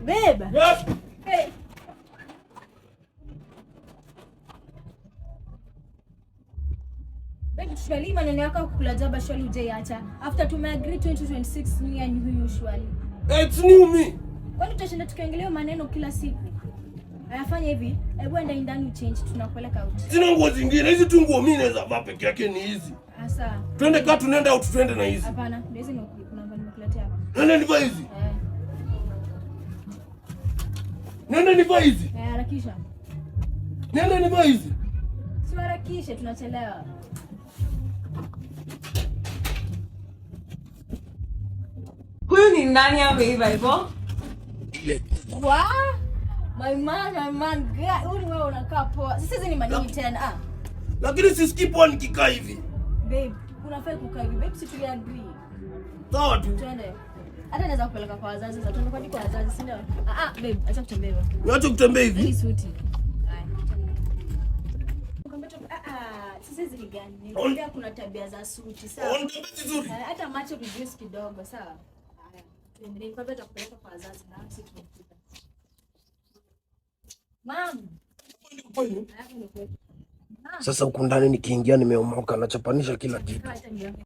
Babe. Yes. Hey. Babe, surely maneno yako kukula jaba surely hujaiacha. After tumeagree 2026 me and you usually. It's new me. Kwani tutashinda tukiongelea maneno kila siku? Ayafanya hivi, hebu enda ndani uchange tunakupeleka out. Sina nguo zingine, hizi tu nguo mimi naweza vaa peke yake ni hizi. Asa. Twende kaa tunaenda au twende na hizi? Hapana, hizi ndio kuna ngani nimekuletea hapa. Nenda nivaa hizi. Nenda nivaa hizi. Harakisha. Nenda nivaa hizi. Si harakisha tunachelewa. Huyu ni nani ameiva hivyo? Wow! My man, huyu wewe unakaa poa. Sasa hizi ni manini tena? Lakini sisikii poa nikikaa hivi. Babe, unafaa kukaa hivi. Babe, si tuliagree. Sawa tu. Twende. Hata naweza kupeleka kwa wazazi, za twende kwa wazazi, si ndio? Babe, acha kutembea hivyo. Niache kutembea hivi. Hii suti. Sasa hizi ni gani? Niambia kuna tabia za suti, sawa? Unatembea vizuri. Hata macho reduce kidogo, sawa? Tuendelee kwa beta kupeleka kwa wazazi na sisi tumekuja. Mama. Sasa huku ndani nikiingia nimeomoka, nachapanisha kila kitu.